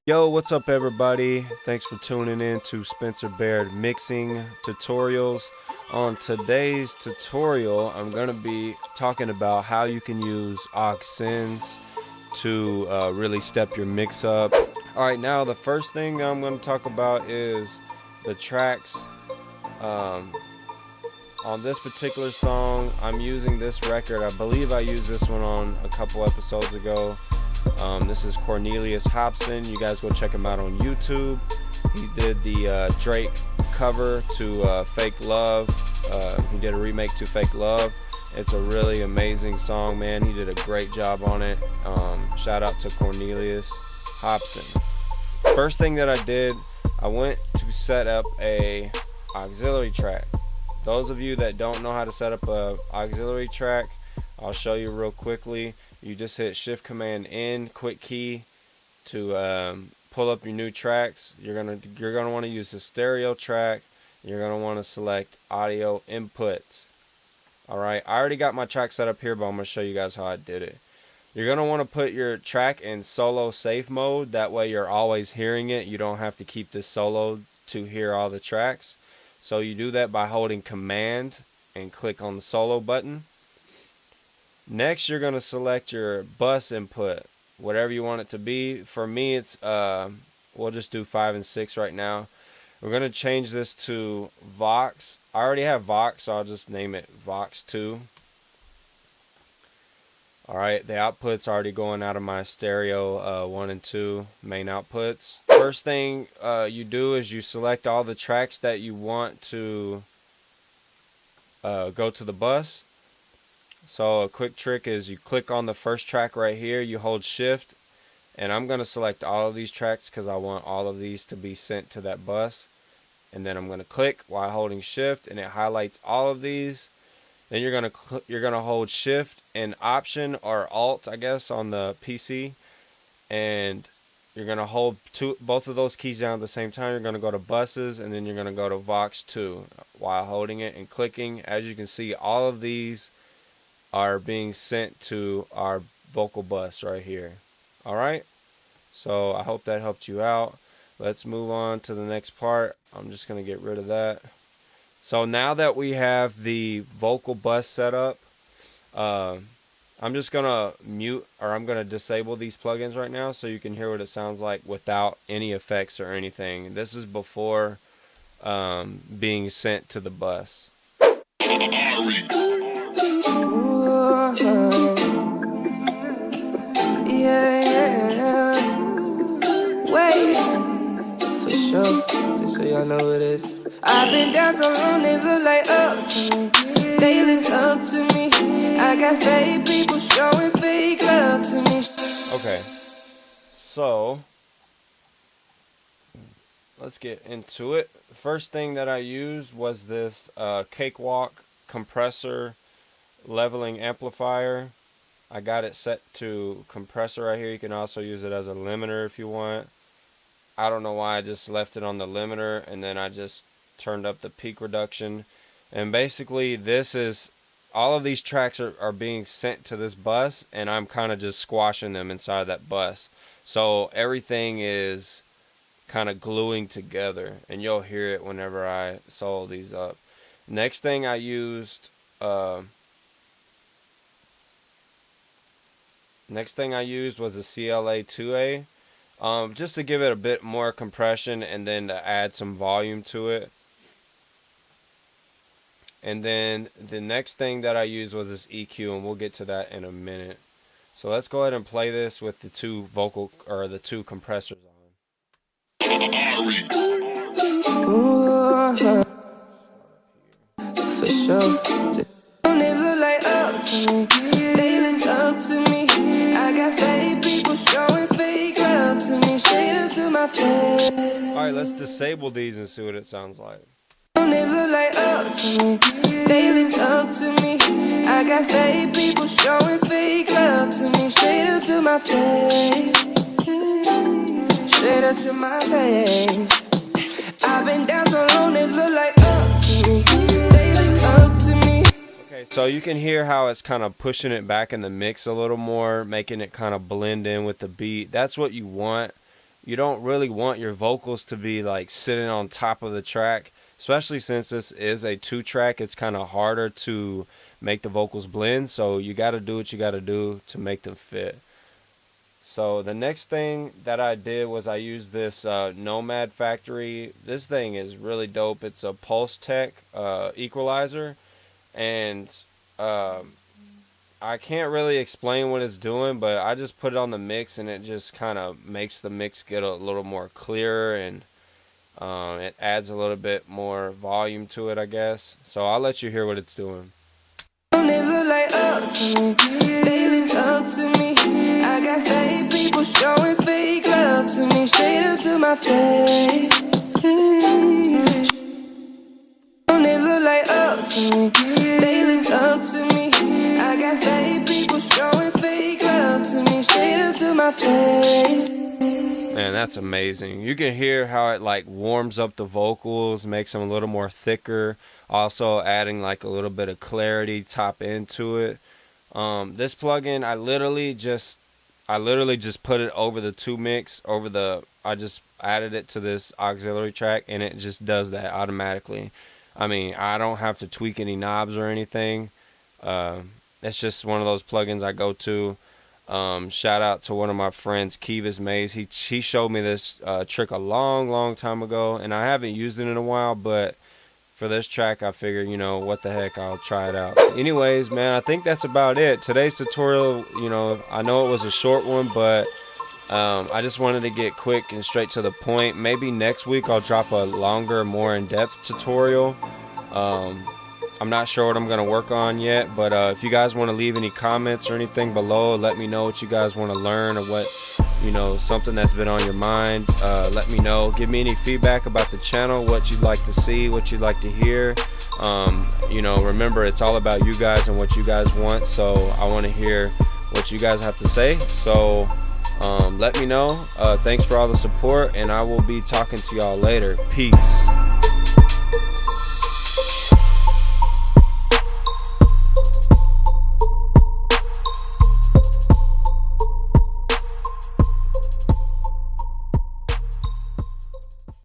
Yo, what's up everybody? Thanks for tuning in to Spencer Baird Mixing Tutorials. On today's tutorial, I'm going to be talking about how you can use Aux Sends to really step your mix up. Alright, now the first thing that I'm going to talk about is the tracks. On this particular song, I'm using this record. I believe I used this one on a couple episodes ago. This is Cornelius Hobson. You guys go check him out on YouTube. He did the Drake cover to Fake Love. He did a remake to Fake Love. It's a really amazing song, man. He did a great job on it. Shout out to Cornelius Hobson. First thing that I did, I went to set up a auxiliary track. Those of you that don't know how to set up a auxiliary track, I'll show you real quickly. You just hit Shift Command N, quick key, to pull up your new tracks. You're gonna want to use the stereo track. You're gonna want to select audio inputs. All right, I already got my track set up here, but I'm gonna show you guys how I did it. You're gonna want to put your track in solo safe mode. That way, you're always hearing it. You don't have to keep this solo to hear all the tracks. So you do that by holding Command and click on the solo button. Next, you're going to select your bus input, whatever you want it to be. For me, it's we'll just do 5 and 6 right now. We're going to change this to Vox. I already have Vox, so I'll just name it Vox 2. Alright, the output's already going out of my stereo 1 and 2 main outputs. First thing you do is you select all the tracks that you want to go to the bus. So a quick trick is you click on the first track right here, you hold Shift, and I'm going to select all of these tracks because I want all of these to be sent to that bus. And then I'm going to click while holding Shift, and it highlights all of these. Then you're going to hold Shift and Option or Alt, I guess, on the PC, and you're going to hold both of those keys down at the same time. You're going to go to buses, and then you're going to go to Vox 2 while holding it and clicking. As you can see, all of these are being sent to our vocal bus right here. Alright, so I hope that helped you out. Let's move on to the next part. I'm just going to get rid of that. So now that we have the vocal bus set up, I'm just going to mute, or I'm going to disable these plugins right now so you can hear what it sounds like without any effects or anything. This is before being sent to the bus. Yeah. Wait, for sure, just so y'all know what it is. I've been down so long, they look like up to me. They look up to me. I got fake people showing fake love to me. Okay, so let's get into it. The first thing that I used was this Cakewalk compressor leveling amplifier. I got it set to compressor right here. You can also use it as a limiter if you want. I don't know why I just left it on the limiter, and then I just turned up the peak reduction. And basically this is, all of these tracks are being sent to this bus, and I'm kind of just squashing them inside that bus. So everything is kind of gluing together, and you'll hear it whenever I solo these up. Next thing I used was a CLA 2A, just to give it a bit more compression and then to add some volume to it. And then the next thing that I used was this EQ, and we'll get to that in a minute. So let's go ahead and play this with the two compressors on. Ooh, for sure. They look like up to me. They look up to me. I got fake people showing fake love to me. Straight up to my face. Alright, let's disable these and see what it sounds like. They look like up to me. They look up to me. I got fake people showing fake love to me. Straight up to my face. Straight up to my face. I've been down so long, they look like up to me. They look up to me. Okay, so you can hear how it's kind of pushing it back in the mix a little more, making it kind of blend in with the beat. That's what you want. you don't really want your vocals to be like sitting on top of the track, especially since this is a 2-track. It's kind of harder to make the vocals blend, so you got to do what you got to do to make them fit. So the next thing that I did was I used this Nomad Factory. This thing is really dope. It's a Pulse Tech equalizer, and I can't really explain what it's doing, but I just put it on the mix and it just kind of makes the mix get a little more clearer, and it adds a little bit more volume to it, I guess. So I'll let you hear what it's doing. They look like up to me, they look up to me. I got fake people showing fake love to me, straight up to my face. They look like up to me, they look up to me. I got fake people showing fake love to me, straight up to my face. Man, that's amazing. You can hear how it like warms up the vocals, makes them a little more thicker, also adding like a little bit of clarity top into it. This plugin, I literally just put it over the 2 mix, I just added it to this auxiliary track, and it just does that automatically. I mean, I don't have to tweak any knobs or anything. It's just one of those plugins I go to. Shout out to one of my friends, Kivas Mays. He showed me this trick a long time ago, and I haven't used it in a while, but for this track I figured, you know, what the heck, I'll try it out. Anyways, man, I think that's about it. Today's tutorial, you know, I know it was a short one, but I just wanted to get quick and straight to the point. Maybe next week I'll drop a longer, more in-depth tutorial. I'm not sure what I'm going to work on yet, but if you guys want to leave any comments or anything below, let me know what you guys want to learn, or what, you know, something that's been on your mind. Let me know. Give me any feedback about the channel, what you'd like to see, what you'd like to hear. You know, remember, it's all about you guys and what you guys want, so I want to hear what you guys have to say. So let me know. Thanks for all the support, and I will be talking to y'all later. Peace.